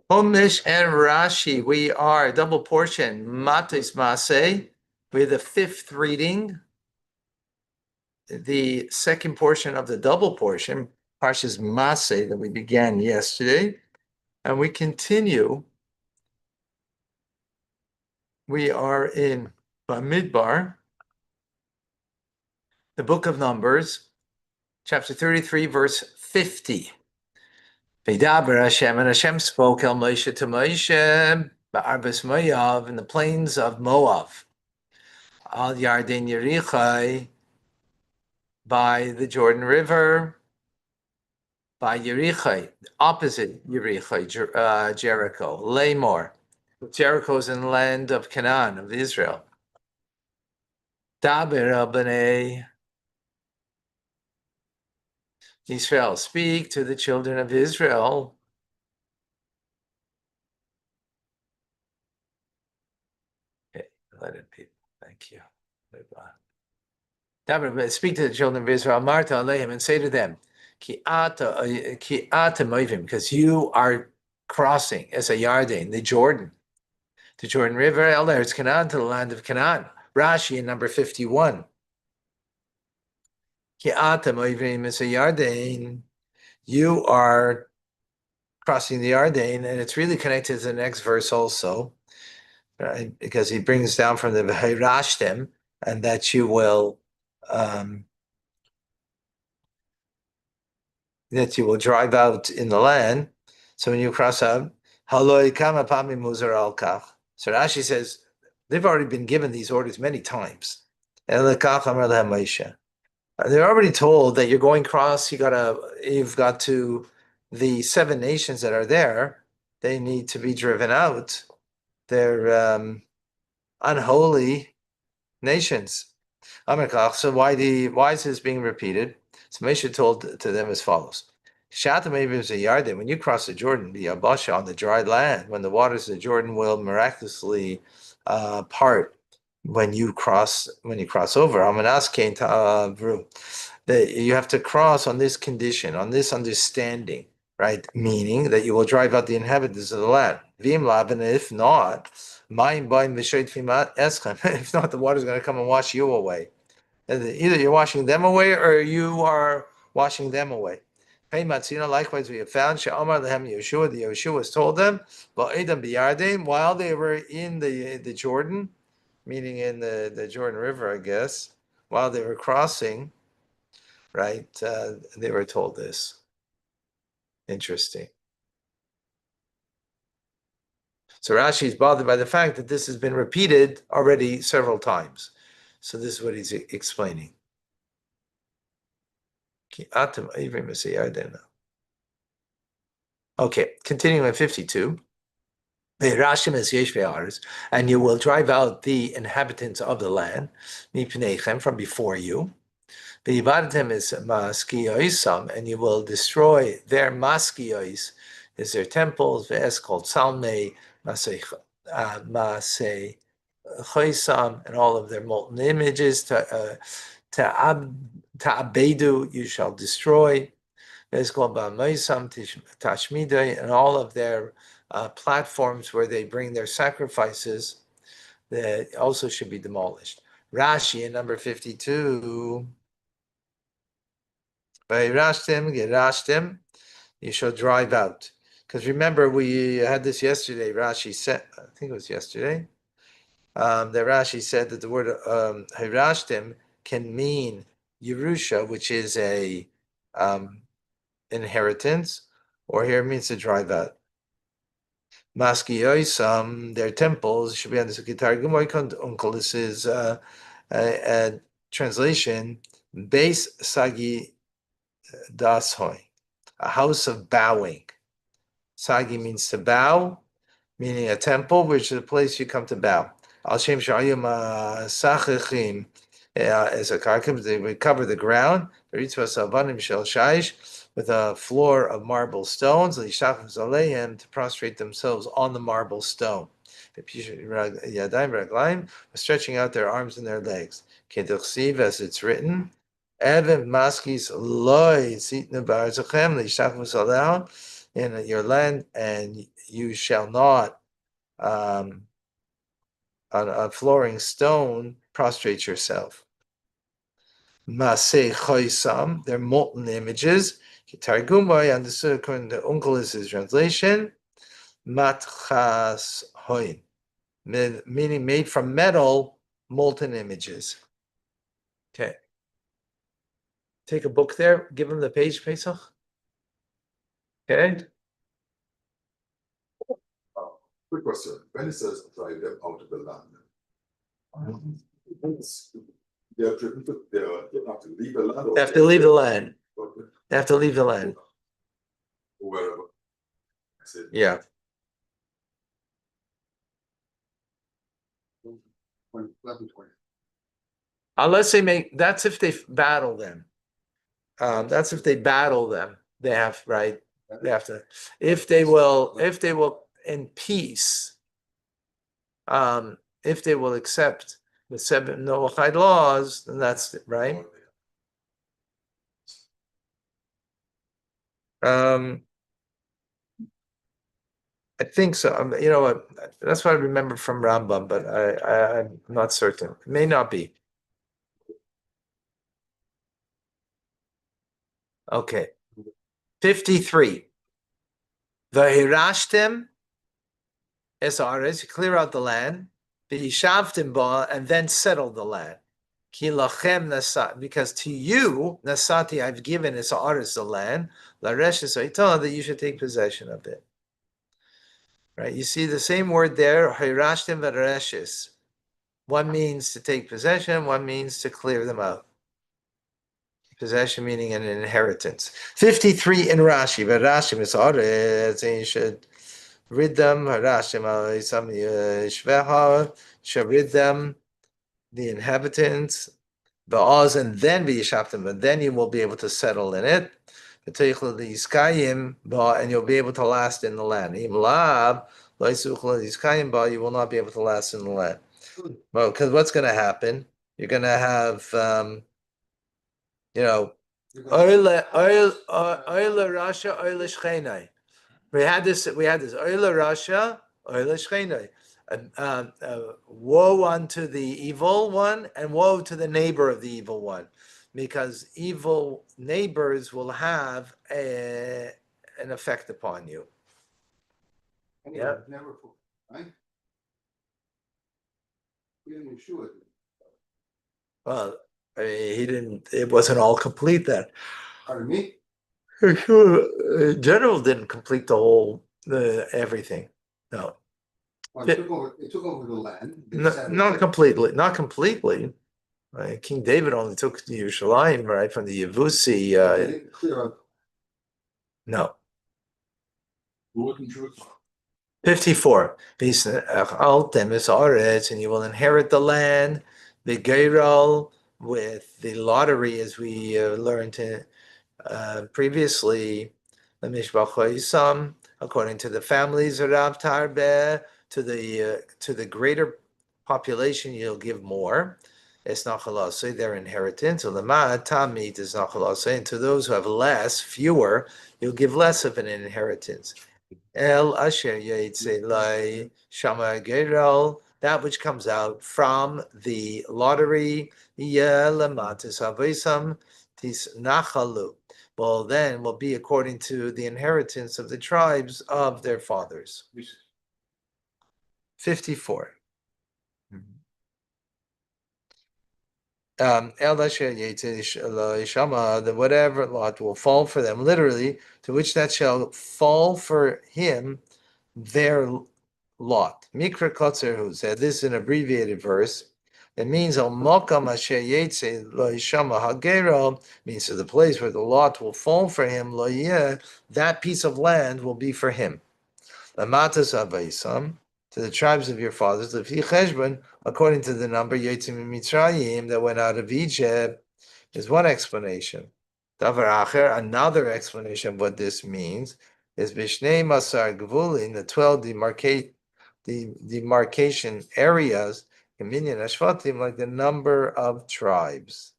Homish and Rashi, we are double portion, Matot-Massei. We're the fifth reading, the second portion of the double portion, Parshas Massei, that we began yesterday. And we continue. We are in Bamidbar, the book of Numbers, chapter 33, verse 50. V'daber Hashem, and Hashem spoke El Moshe to Moshe, Ba'arbas Moav, in the plains of Moab, Al Yarden Yerichai, by the Jordan River, by Yerichai, opposite Yerichai, Jericho, Lamor. Jericho is in the land of Canaan, of Israel. Daber el b'nei Israel, speak to the children of Israel. Okay, let it be. Thank you. Speak to the children of Israel, Marta Aleim, and say to them, Ki ata moivim, because you are crossing as a Yarden, the Jordan River, El Eretz Canaan, to the land of Canaan. Rashi in number 51. Ki ata moivim as a Yarden. You are crossing the Yarden, and it's really connected to the next verse also, right? Because he brings down from the V'hayrashtem, and that you will drive out in the land. So when you cross out, haloi kama pamim muzar al kach. So Rashi says they've already been given these orders many times. They're already told that you're going across. You've got to the 7 nations that are there. They need to be driven out. They're unholy nations. So why is this being repeated? So Moshe told to them as follows: when you cross the Jordan, the Yabasha, on the dry land, when the waters of the Jordan will miraculously part when you cross over. You have to cross on this condition, on this understanding, right? Meaning that you will drive out the inhabitants of the land. If not, if not, the water is going to come and wash you away. Either you're washing them away or you are washing them away. Likewise, we have found the Yeshua has told them, while they were in the Jordan, meaning in the Jordan River, I guess, while they were crossing, right, they were told this. Interesting. So Rashi is bothered by the fact that this has been repeated already several times. So this is what he's explaining. Okay, continuing at 52. And you will drive out the inhabitants of the land from before you. And you will destroy their maskiyos, is their temples, called Salme, Massei, and all of their molten images. Ta'abedu, you shall destroy. It's called Tashmidai, and all of their platforms where they bring their sacrifices, that also should be demolished. Rashi in number 52. Gerashtem, you shall drive out. Because remember, we had this yesterday. Rashi said, I think it was yesterday, that Rashi said that the word Hirashtim can mean Yerusha, which is a inheritance, or here it means to drive out. Maskiyoisam, their temples should be understood. This is a translation, Beis Sagi Dashoy, a house of bowing. Sagi means to bow, meaning a temple, which is a place you come to bow. Al Shem Shayim Sachachim as a karkim, they would cover the ground, with a floor of marble stones, to prostrate themselves on the marble stone. Stretching out their arms and their legs. As it's written, in your land, and you shall not on a flooring stone prostrate yourself. Massei choisam, they're molten images. Targumai, understood according to Unkelis' translation, matchas hoin, meaning made from metal, molten images. Okay. Take a book there, give him the page, Pesach. Okay. Quick question. When it says drive them out of the land, they have to leave the land. They have to leave the land. They have to leave the land. Wherever. Yeah. Unless they make, that's if they battle them. That's if they battle them. They have, right? They have to, if they will in peace, if they will accept the 7 Noahide laws, then that's right. I think so. You know what? That's what I remember from Rambam, but I'm not certain. It may not be. Okay. 53. Vahirashtim es clear out the land. V'yishavtim ba, and then settle the land. Ki lachem nasat, because to you, nasati, I've given es the land. Laresh es that you should take possession of it. Right? You see the same word there, hirashtim v'reshes. One means to take possession, one means to clear them out. Possession meaning an inheritance. 53 in Rashi, but Rashi is you should rid them. Rashi should rid them, the inhabitants, the Oz, and then be Yishaptim, and then you will be able to settle in it. And you'll be able to last in the land. You will not be able to last in the land. Well, because what's going to happen? You're going to have, oile Rasha, oile Shchenai. We had this. Oile Rasha, oile Shchenai. Woe unto the evil one, and woe to the neighbor of the evil one, because evil neighbors will have an effect upon you. Yeah. Right? Well, I mean, he didn't. It wasn't all complete then. Pardon me? General didn't complete the whole everything. No. Well, it took over the land. Not completely. Not completely. Right? King David only took the Yerushalayim, right, from the Yevusi. No. 54. And you will inherit the land, the Geiral, with the lottery, as we learned previously, according to the families of Rav Tarbe, to the greater population, you'll give more. It's nachalase, their inheritance. Tamid is nachalase, and to those who have less, fewer, you'll give less of an inheritance. El asher lai shama geral, that which comes out from the lottery, lamatis avisam tis nachalu. Well, then will be according to the inheritance of the tribes of their fathers. 54. The whatever lot will fall for them, literally, to which that shall fall for him, their lot. Mikra Kotzer, who said this is an abbreviated verse. It means al mokam asher yetze lo yishama hagero, means to the place where the lot will fall for him, lo yeh, that piece of land will be for him. Lamatas avaisam, to the tribes of your fathers, lefi cheshbon, according to the number Yetzim Mitzrayim that went out of Egypt, is one explanation. Davar acher, another explanation of what this means is Bishnei Masar Gvulin, the 12 demarcation areas, Minyan Ashvatim, like the number of tribes.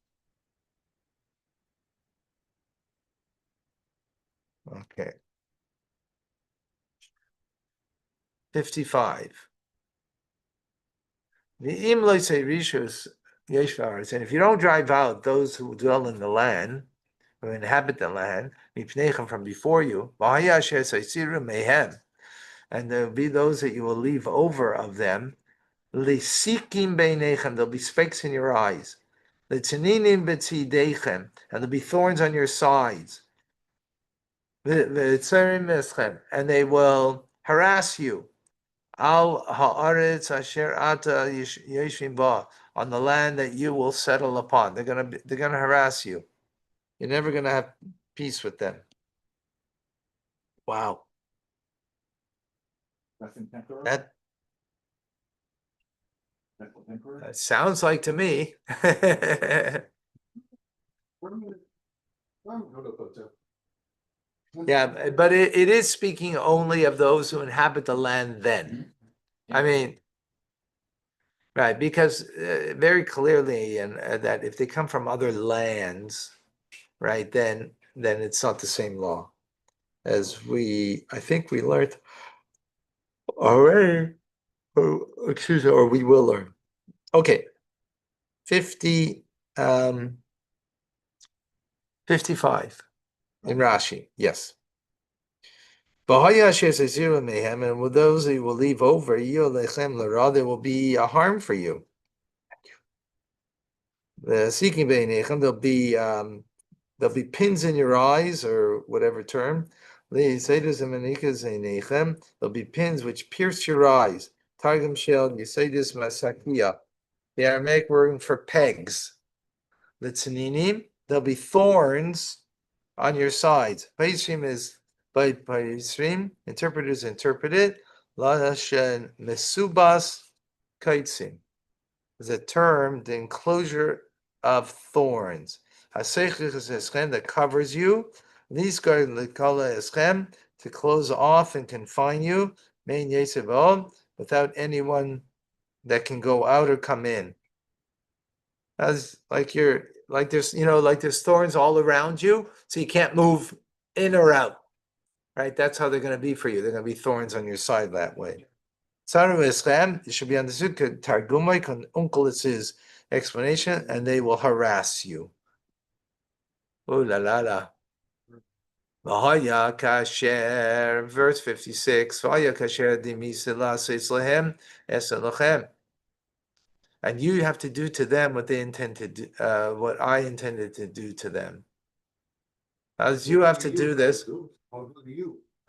Okay. 55. The Imlay say Rishus Yeshvars, and if you don't drive out those who dwell in the land, who inhabit the land, from before you, mehem, and there will be those that you will leave over of them, lisikim beinechem, there'll be specks in your eyes, litzininim betzidechem, and there'll be thorns on your sides, and they will harass you. Al haaretz asher ata yeshvim ba, on the land that you will settle upon. They're gonna harass you. You're never gonna have peace with them. Wow. That sounds like to me. Yeah, but it is speaking only of those who inhabit the land then. I mean, right, because very clearly, and that if they come from other lands, right, then it's not the same law as I think we learned already, or excuse me, or we will learn. Okay, 55 in Rashi, yes. And with those that you will leave over, there will be a harm for you. The seeking there'll be pins in your eyes, or whatever term. There'll be pins which pierce your eyes. Targum shel Yisodis Masakia. The Aramaic word for pegs. There'll be thorns on your sides. Paisrim is by Paisrim. Interpreters interpret it. Lashen mesubas kaitzim is a term, the enclosure of thorns. That covers you. These to close off and confine you. Without anyone that can go out or come in. As like there's thorns all around you, so you can't move in or out. Right? That's how they're going to be for you. They're going to be thorns on your side that way. It should be understood. Targumai can uncle is his explanation, and they will harass you. Oh la la la. V'haya kasher, verse 56. V'haya kasher dimisela seislahem esalochem. And you have to do to them what they intend to do, what I intended to do to them. As you have to do this,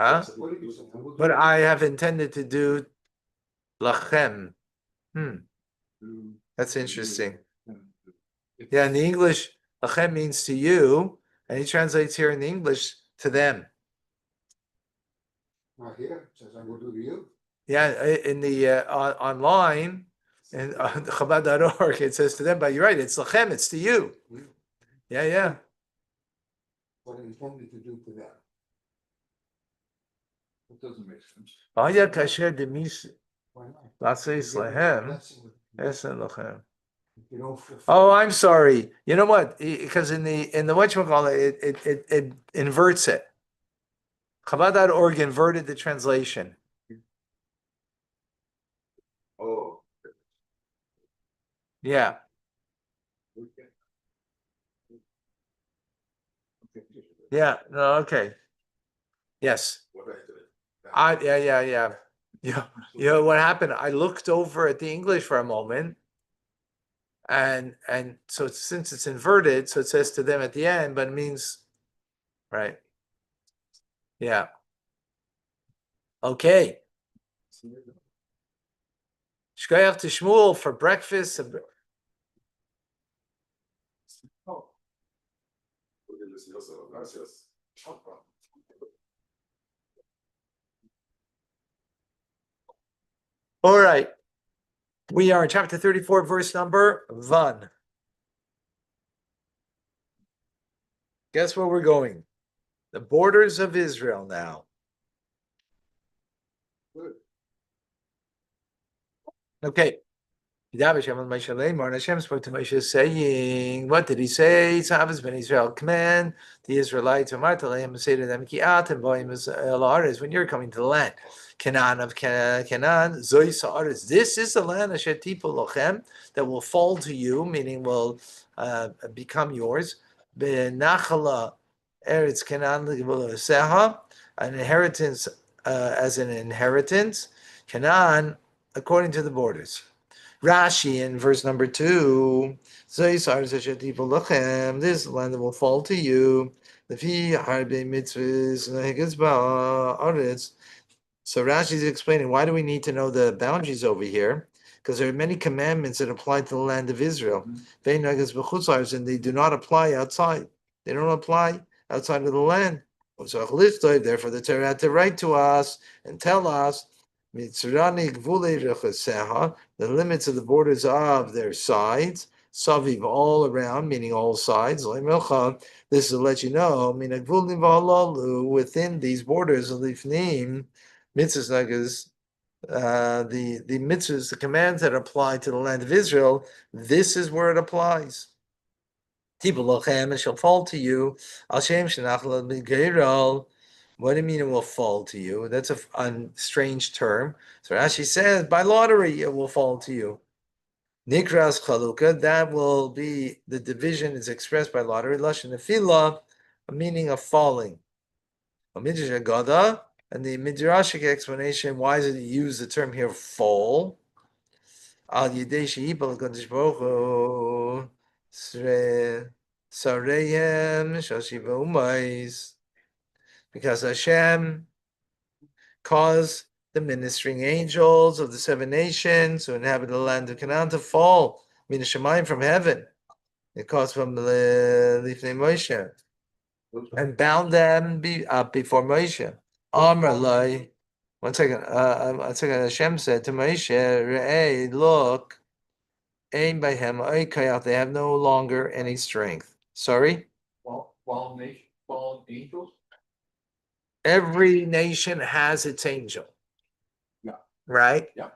huh? What I have intended to do, lachem. That's interesting. Yeah, in the English, lachem means to you, and he translates here in the English to them. Here says I will do to you. Yeah, in the online and Chabad.org, it says to them, but you're right, it's lachem, it's to you. Yeah. What I intended to do to them. It doesn't make sense. Why not? Oh, I'm sorry. You know what? Because in the whatchamacallit, it inverts it. Chabad.org inverted the translation. Oh. Yeah. Yeah. No. Okay. Yes. Yeah. You know what happened? I looked over at the English for a moment, and so since it's inverted, so it says to them at the end, but it means right. Yeah. Okay. Shkoyach to Shmuel for breakfast. All right. We are in chapter 34, verse number 1. Guess where we're going? The borders of Israel now. Good. Okay. And Hashem spoke to Moshe saying, what did he say? Tzavas ben Israel, command the Israelites, and say to them, Ki atem boim el when you're coming to the land. Canaan of Canaan, Zois ha'aretz. This is the land asher tipu lochem that will fall to you, meaning will become yours. Benachala eretz Canaan seha, an inheritance as an inheritance. Canaan according to the borders. Rashi in verse number 2, this land that will fall to you. So Rashi is explaining, why do we need to know the boundaries over here? Because there are many commandments that apply to the land of Israel. And they do not apply outside. They don't apply outside of the land. Therefore, the Torah had to write to us and tell us the limits of the borders of their sides, saviv, all around, meaning all sides. This is to let you know, within these borders of Lifnim, mitzvahs, the mitzvahs, the commands that apply to the land of Israel, this is where it applies. It shall fall to you. What do you mean it will fall to you? That's a strange term. So Rashi says, by lottery, it will fall to you. Nikras chaluka, that will be, the division is expressed by lottery. Lashon nefila, a meaning of falling. And the midrashic explanation, why does it use the term here, fall? Al yidei she'ibal HaKadosh Baruch Hu Sarehem Shashiva Umais, because Hashem caused the ministering angels of the 7 nations who inhabit the land of Canaan to fall, min Shemayim, from heaven. It caused from Lifnei Moshe and bound them before Moshe. Amar Lai. One second. Hashem said to Moshe, Re'eh, look. They have no longer any strength. Sorry? Fallen angels? Every nation has its angel. Yeah. Right? Yeah.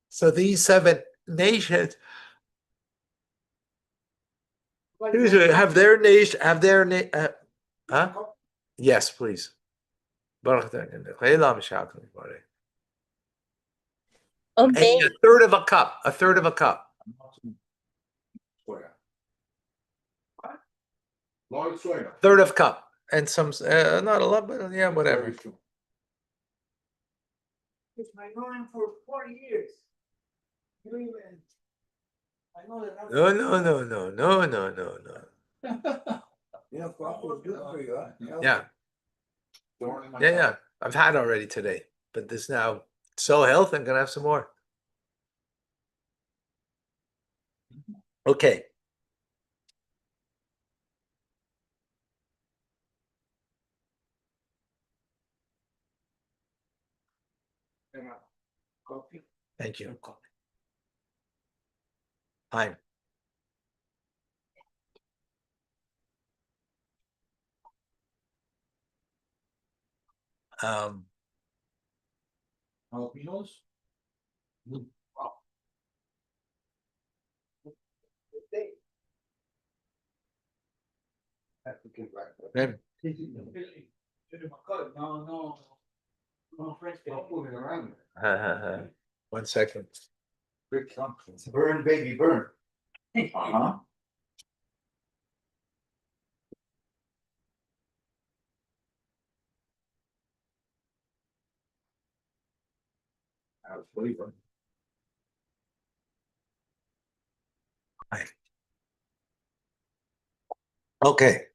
So these 7 nations have their nation, huh? Yes, please. Obey. A third of a cup. A third of a cup. Third of cup. And some, not a lot, but yeah, whatever. I know him for 40 years. No. Yeah. Yeah. I've had already today, but this now so healthy. I'm gonna have some more. Okay. Thank you. Hi. Jalapenos? Good. One second. Burn, baby, burn. Uh-huh. Flavor. Okay.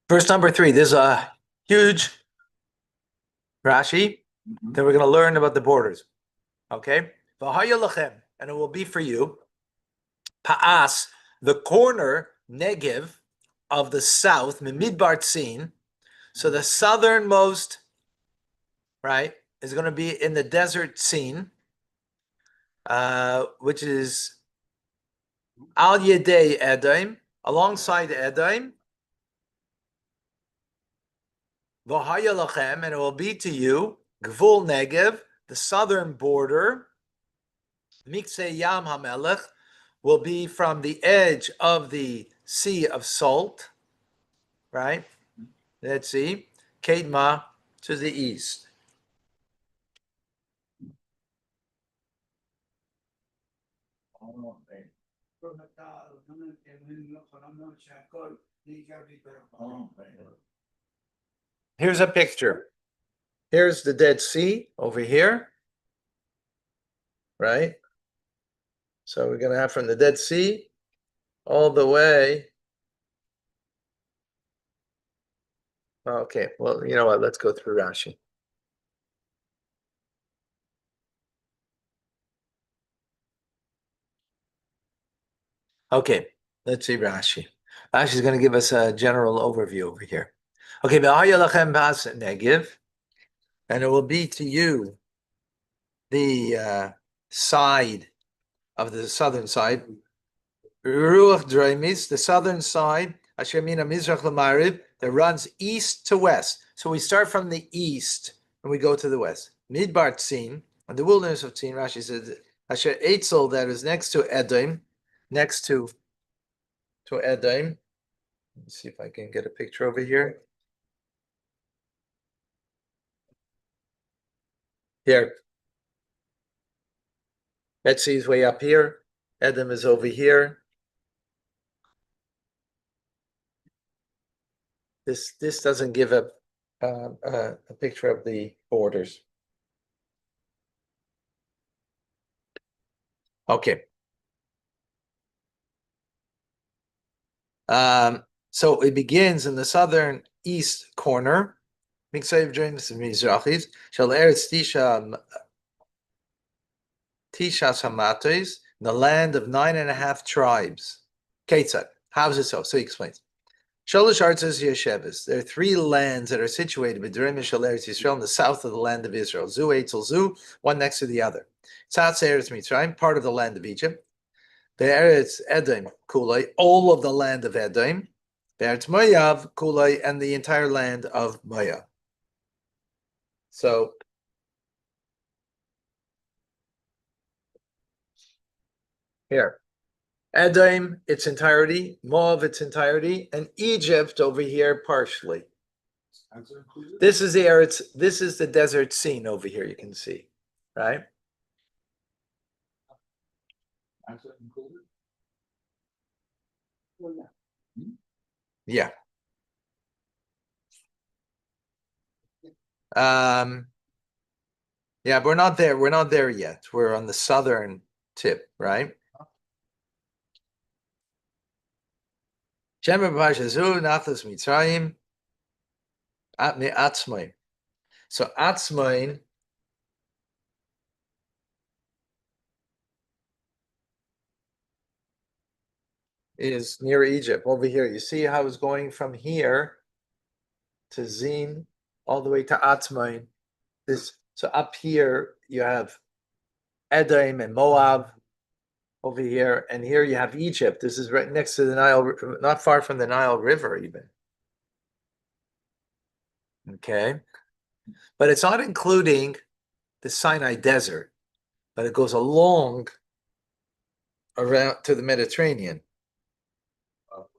Verse number 3. There's a huge Rashi that we're going to learn about the borders. Okay. And it will be for you. Pa'as, the corner, Negev, of the south, Midbar Tzin. So the southernmost, right, is going to be in the desert Tzin, which is Al Yedei Edom, alongside Edom. V'haya lachem, and it will be to you, Gvul Negev, the southern border, Miksei Yam HaMelech will be from the edge of the Sea of Salt, right? Let's see. Kedma to the east. Here's a picture. Here's the Dead Sea over here, right? So we're going to have from the Dead Sea all the way. Okay, well, you know what? Let's go through Rashi. Okay, let's see Rashi. Rashi's going to give us a general overview over here. Okay, Negev, and it will be to you the side of the southern side. Ruach Draimis, the southern side, Ashemina Mizrach Lamarib, that runs east to west. So we start from the east and we go to the west. Midbar Tzin, and the wilderness of Tzin, Rashi says, Asher Eitzel, that is next to Edom, next to Edom. Let's see if I can get a picture over here. Here. Betsy is way up here. Edom is over here. This doesn't give a picture of the borders. Okay. So it begins in the southern east corner. Miksayev joins the Mizrachis. Shall Eretz Tishas Hamatos, the land of 9.5 tribes. Ketzad. How is it so? So he explains. Shalosh Artzos Yeshevis. There are 3 lands that are situated between Eretz Yisrael in the south of the land of Israel. Zu Eitzel Zu, one next to the other. Tzatz Eretz Mitzrayim, part of the land of Egypt. The Eretz Edom Kulai, all of the land of Edom. The Eretz Moav Kulai, and the entire land of Moav. So here, Edom, its entirety, Moav, its entirety, and Egypt over here partially. This is the Eretz. This is the desert scene over here. You can see, right? Yeah. Yeah, we're not there. We're not there yet. We're on the southern tip, right? Shemer b'Hashazu nachlas Mitzrayim at me'atzmain. So atzmain is near Egypt over here. You see how it's going from here to Zin all the way to Atzmain. So up here you have Edom and Moab over here, and here you have Egypt. This is right next to the Nile, not far from the Nile River even. Okay, but it's not including the Sinai Desert, but it goes along around to the Mediterranean.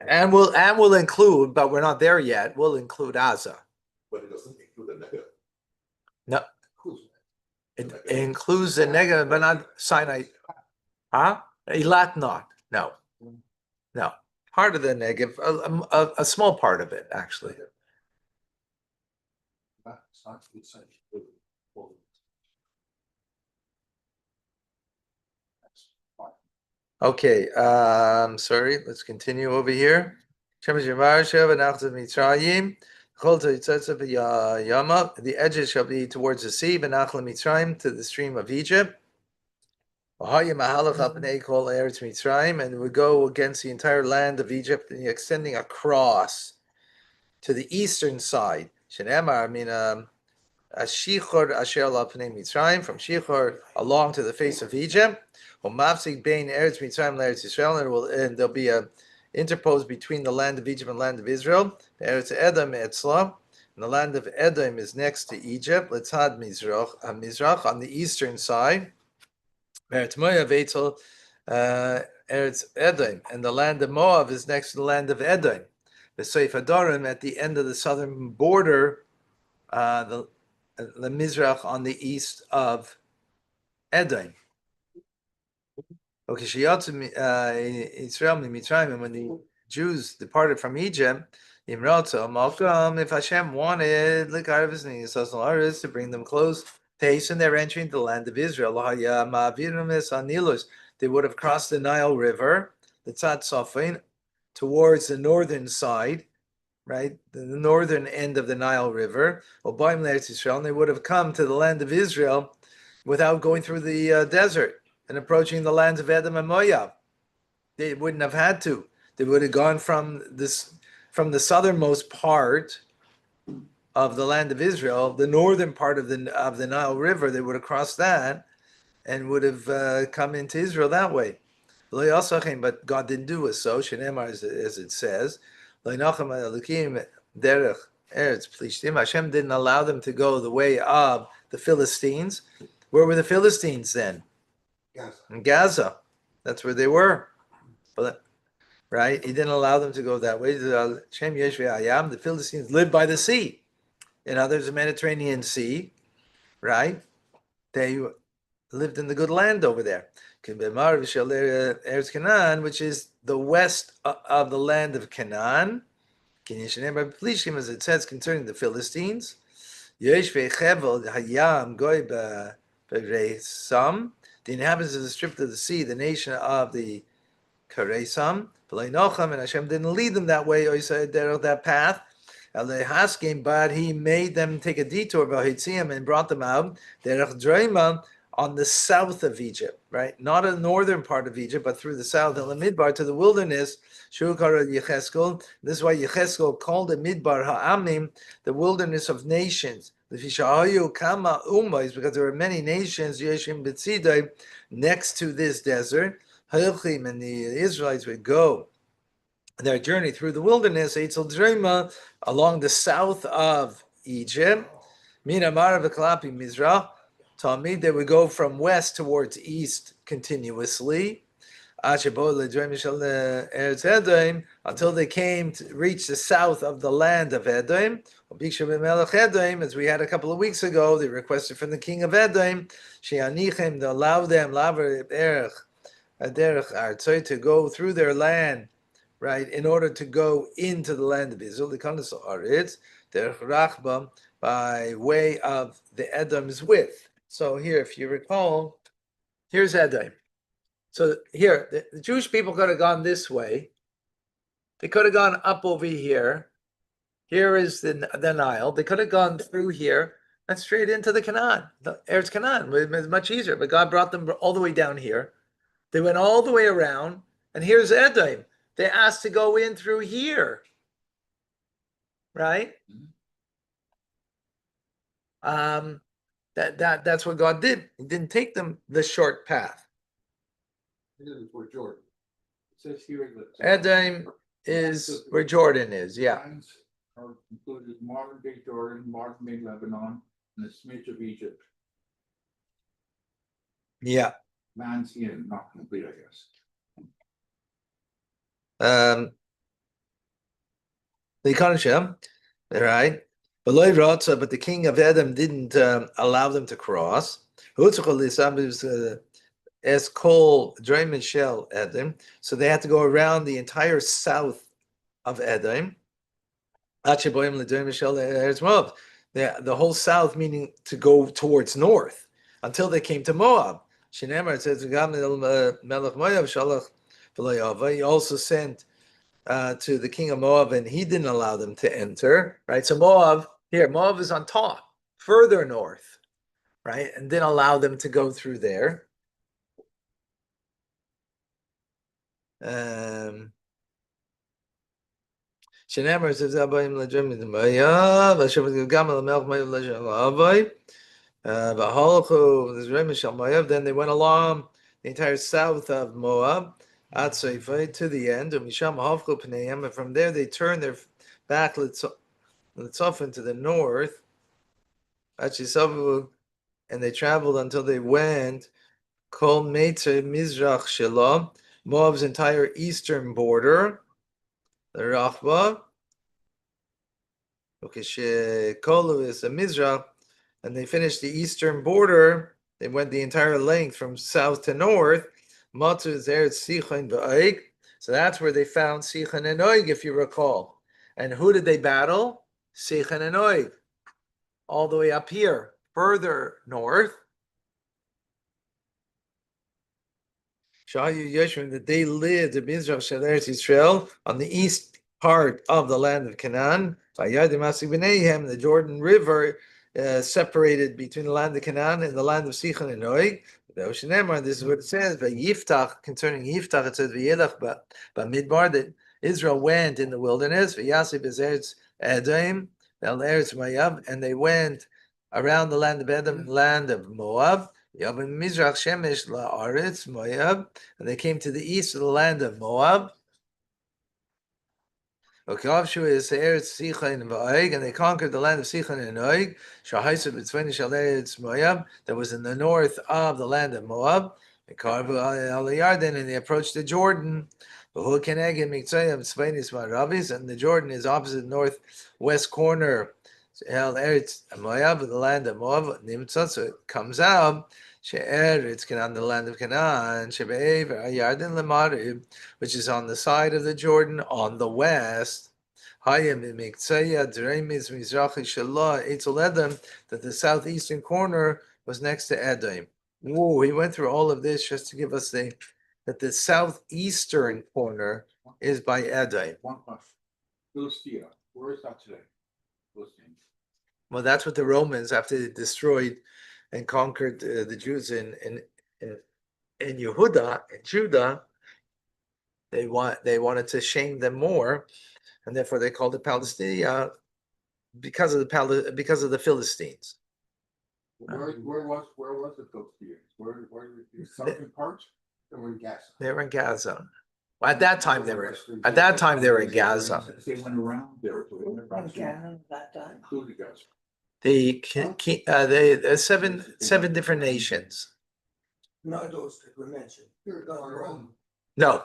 And we'll include, but we're not there yet. We'll include Gaza. But it doesn't include the Negev. No, it includes the Negev, but not Sinai. Huh? Eilat not. No, no. Part of the Negev, a small part of it actually. Okay, sorry, let's continue over here. The edges shall be towards the sea, to the stream of Egypt. And we go against the entire land of Egypt, and extending across to the eastern side. Ashichor asher al pnei Mitzrayim, from Shichor along to the face of Egypt. Umafsik bein Eretz Mitzrayim Eretz Yisrael, and there'll be a interposed between the land of Egypt and the land of Israel. Eretz Edom Etzla, and the land of Edom is next to Egypt. Letzad Mizrach on the eastern side. Eretz Moav, Eitzel, Eretz Edom, and the land of Moab is next to the land of Edom. The Seif Adorim at the end of the southern border, the Mizrach on the east of Edom. Okay, Israel Mitzrayim, when the Jews departed from Egypt, if Hashem wanted to bring them close to hasten their entry into the land of Israel, they would have crossed the Nile River, the Tzat Sofin, towards the northern side, right, the northern end of the Nile River, Israel, and they would have come to the land of Israel without going through the desert and approaching the lands of Edom and Moab. They wouldn't have had to. They would have gone from the southernmost part of the land of Israel, the northern part of the Nile River. They would have crossed that and would have come into Israel that way. But God didn't do it so. As it says, Hashem didn't allow them to go the way of the Philistines. Where were the Philistines then? Gaza. In Gaza. That's where they were. Right? He didn't allow them to go that way. The Philistines lived by the sea. There's the Mediterranean Sea, right? They lived in the good land over there. Eretz Canaan, which is the west of the land of Canaan. As it says concerning the Philistines. The inhabitants of the strip of the sea, the nation of the Karesam, and Hashem didn't lead them that way, or that path. But he made them take a detour and brought them out on the south of Egypt, right? Not in the northern part of Egypt, but through the south, and the Midbar to the wilderness. This is why Yecheskel called it Midbar Ha'amim, the wilderness of nations. Because there were many nations next to this desert, and the Israelites would go their journey through the wilderness along the south of Egypt. Talmid, they would go from west towards east continuously until they came to reach the south of the land of Edom. As we had a couple of weeks ago, they requested from the king of Edom to allow them to go through their land, right, in order to go into the land of Israel, by way of the Edom's width. So here, if you recall, here's Edom. So here, the Jewish people could have gone this way. They could have gone up over here. Here is the Nile. They could have gone through here and straight into the Canaan. The Eretz Canaan was much easier, but God brought them all the way down here. They went all the way around, and here's Edom. They asked to go in through here, right? That's what God did. He didn't take them the short path. Jordan. It says here that Edom is where Jordan is, yeah. lands are included modern day Jordan, modern day Lebanon, and a smidge of Egypt. Yeah. Lands in, not complete, I guess. The Kanashem, right? But the king of Edom didn't allow them to cross. As Kol Dre Michel Edom, so they had to go around the entire south of Edom. The whole south, meaning to go towards north, until they came to Moab. It says, he also sent to the king of Moab, and he didn't allow them to enter. Right, so Moab is on top, further north, right, and didn't allow them to go through there. Then they went along the entire south of Moab to the end, and from there they turned their back Litzofin to the north, and they traveled until they went Kol Meitze Mizrach Shalom, Moab's entire eastern border, the Rachba. Okay, Shekolu is a Mizrach, and they finished the eastern border. They went the entire length from south to north. Matu is Eretz Sichon v'Oig. So that's where they found Sichon and Oig, if you recall. And who did they battle? Sichon and Oig. All the way up here, further north. Shayu Yeshua, that they lived in Mizrach Shel Eretz Yisrael on the east part of the land of Canaan. The Jordan River separated between the land of Canaan and the land of Sichon and Oig. This is what it says. Yiftach, concerning Yiftach, it says V'yelach b'midbar, that Israel went in the wilderness. V'yasib eretz Edom, eretz Moab, and they went around the land of Edom, land of Moab. Yavim Mizrach Shemesh la'aretz Moab, and they came to the east of the land of Moab. Okavshu is Eretz Sichon and Oig, and they conquered the land of Sichon and Oig. Shahaisa b'tzveni shel Eretz Moab, that was in the north of the land of Moab. They carved al Yarden, and they approached the Jordan. And the Jordan is opposite the northwest corner. El Eretz Moab, the land of Moab. So it comes out. She'eretz Canaan, the land of Canaan, Shebe'ever Yarden Lemarib, which is on the side of the Jordan on the west. That the southeastern corner was next to Edom. Whoa, he went through all of this just to give us that the southeastern corner is by Edom. One question. Philistia, where is that today? Philistia. Well, that's what the Romans, after they destroyed and conquered the Jews in Yehuda, in Judah, they wanted to shame them more, and therefore they called it Palestine because of the Philistines. Where was the Philistines? Where the southern parts? They were in Gaza. They were in Gaza. Well, at that time they were in Gaza. They went around there. Including Gaza. The seven different nations. Not those that were mentioned. No.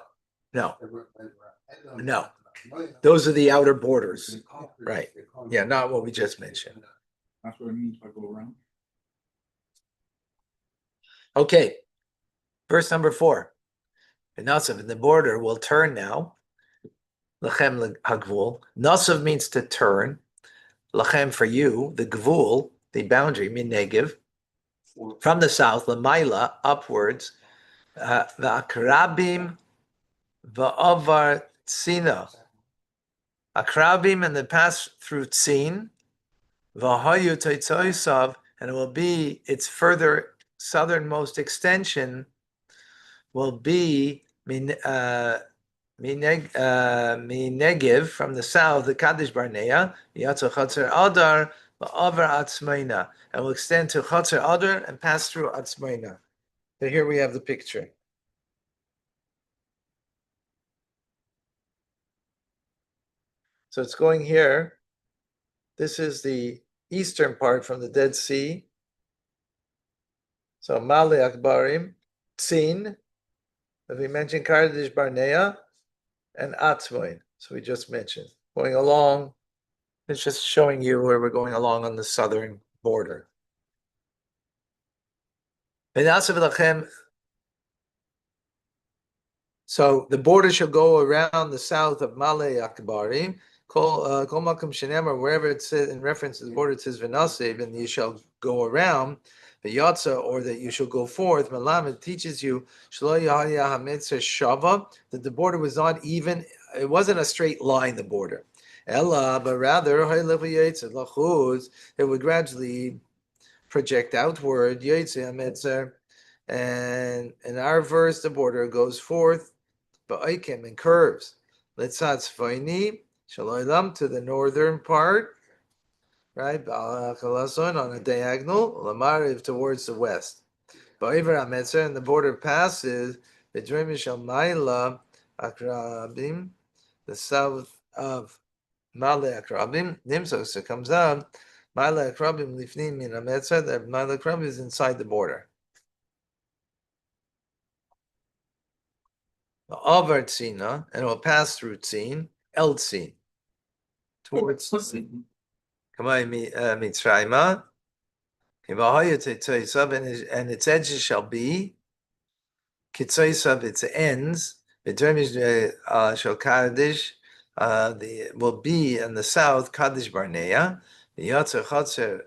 Those are the outer borders. Right. Yeah, not what we just mentioned. That's what it means by go around. Okay. Verse number 4. Nasav, in the border, will turn now. Lachem hagvul. Nasav means to turn. Lachem for you, the gvul, the boundary, min negev, from the south, lamaila, upwards, v'akrabim v'avar tzina. Akrabim, and they pass through Tzin, v'hayu toitzoisav, and it will be its further southernmost extension will be Minegiv from the south, the Kadesh Barnea, Yatzo Chatzer Adar, Va'avar Atzmaina, and will extend to Chatzer Adar and pass through Atzmaina. So here we have the picture. So it's going here. This is the eastern part from the Dead Sea. So Male Akbarim, Tzin, as we mentioned, Kadesh Barnea, and Atzmoin. So we just mentioned going along. It's just showing you where we're going along on the southern border. So the border shall go around the south of Male Akbarim. Kol Makom Shenemar, wherever it says in reference to the border, it says V'nasev, and you shall go around. The Yatza, or that you shall go forth. Malamed teaches you Shava, that the border was not even, it wasn't a straight line, the border. Ella, but rather it would gradually project outward. And in our verse, the border goes forth, ba'aikim, and curves. Letzatz Faini, Shaloilam, to the northern part. Right, on a diagonal, Lamariv towards the west. And the border passes the Dremishal Maila Akrabim, the south of Male Akrabim. Nimsos, it comes out, Male Akrabim Lifnim Min Ametzer, that Male Akrabim is inside the border. Over Tzina, and it will pass through Tzin, El Tzin, towards Mitzrayma, and its edges shall be Kitzoisav, its ends, shall Kaddish, will be in the south, Kaddish Barnea, the Yatzer Chatzer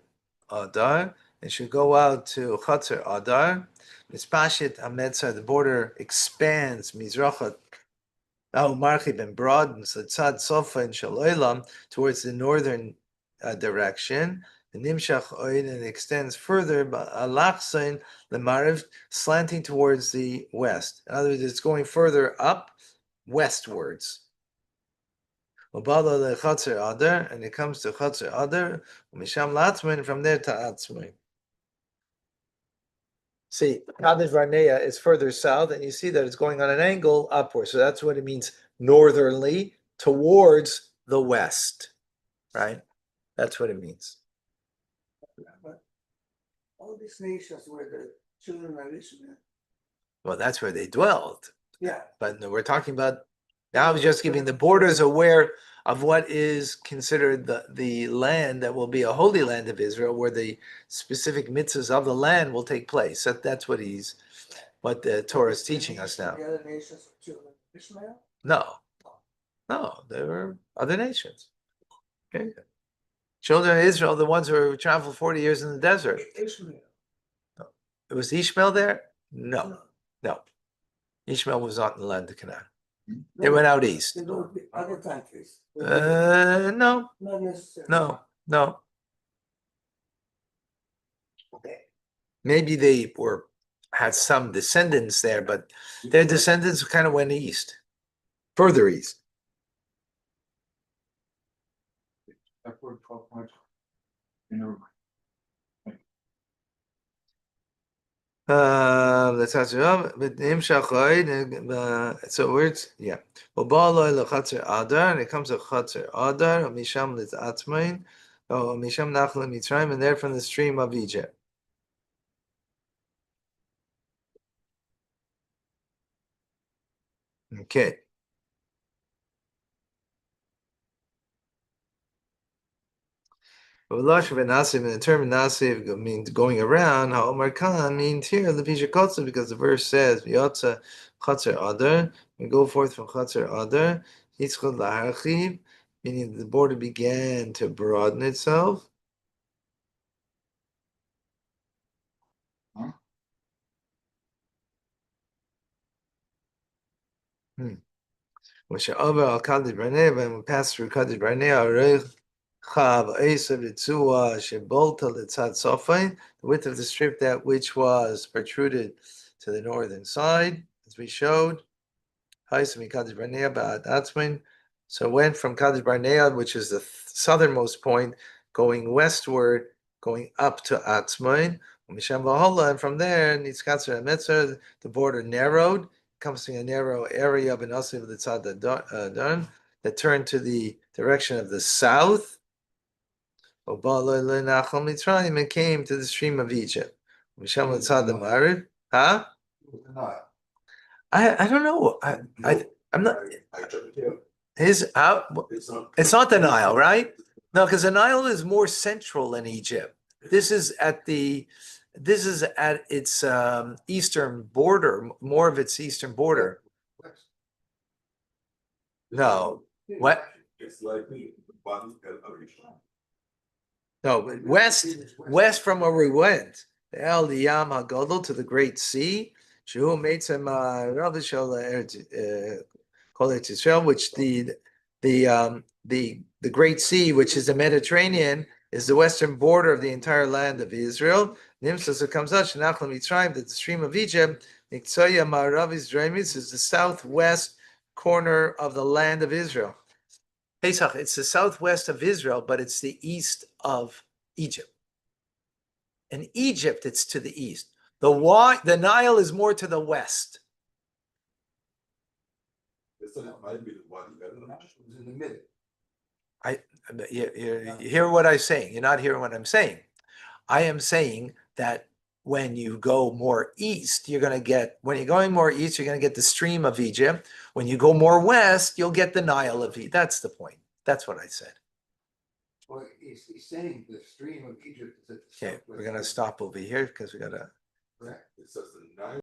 Adar, it should go out to Chatzer Adar, Mispashit Hametzah, the border expands, Mizrachat, Marchib and broadens, Tzad Sofa and Shaloilam, towards the northern direction, the Nimshach Oid, and extends further, Alachsain, the Mariv, slanting towards the west. In other words, it's going further up, westwards. Ubala le Chatzer Adar, and it comes to Chatzer Adar, Misham Latzmin, from there to Atzmin. See, Kadesh Barnea is further south, and you see that it's going on an angle upward. So that's what it means, northerly, towards the west, right? That's what it means. But all these nations were the children of Ishmael. Well, that's where they dwelled. Yeah. But no, we're talking about, now I was just giving the borders aware of what is considered the land that will be a holy land of Israel, where the specific mitzvahs of the land will take place. That's what the Torah is teaching us now. The other nations were children of Ishmael? No, there were other nations. Okay. Children of Israel, the ones who traveled 40 years in the desert. Ishmael. It was Ishmael there? No. Ishmael was not in the land of Canaan. They went out east. They go to other countries. No, Not necessarily. no. Okay. Maybe they had some descendants there, but their descendants kind of went east, further east. Upward 12 points. Never mind. Let's ask you, but so words, yeah. Adar, and it comes to Chatzer Adar, Misham Litzatmain, Misham Nachla Mitzrayim, and there from the stream of Egypt. Okay. And the term nasiv means going around. Ha'omar kan means here the pisha because the verse says v'yotza chatzer adar. We go forth from chatzer adar. Yitzchad laharchiv, meaning the border began to broaden itself. Which over al Kadesh Barnea, when we pass through Kadesh Barnea, the width of the strip, that which was protruded to the northern side, as we showed. So it went from Kadesh Barnea, which is the southernmost point, going westward, going up to Atzmain. And from there, the border narrowed, comes to a narrow area of an Asiv Litzad that turned to the direction of the south. And came to the stream of Egypt. Huh? I don't know. I'm not. His out. It's not the Nile, right? No, because the Nile is more central in Egypt. This is at its eastern border, more of its eastern border. No, what? It's like one No, but west from where we went. El Yam HaGadol, to the Great Sea. Shehu Meitzem Kol Eretz Yisrael, which the Great Sea, which is the Mediterranean, is the western border of the entire land of Israel. Nimsa, it comes out Shenachla Mitzrayim, that the stream of Egypt, Niktsoya Ma'aravis Dremis, is the southwest corner of the land of Israel. Pesach, it's the southwest of Israel, but it's the east of Egypt. In Egypt, it's to the east. The Nile is more to the west. might be the one in the middle. You hear what I'm saying. You're not hearing what I'm saying. I am saying that when you go more east, when you're going more east, you're gonna get the stream of Egypt. When you go more west, you'll get the Nile of Egypt. That's the point. That's what I said. Well, he's saying the stream of Egypt is at the Okay, southwest we're gonna end, stop over here because we gotta. correct? It says the Nile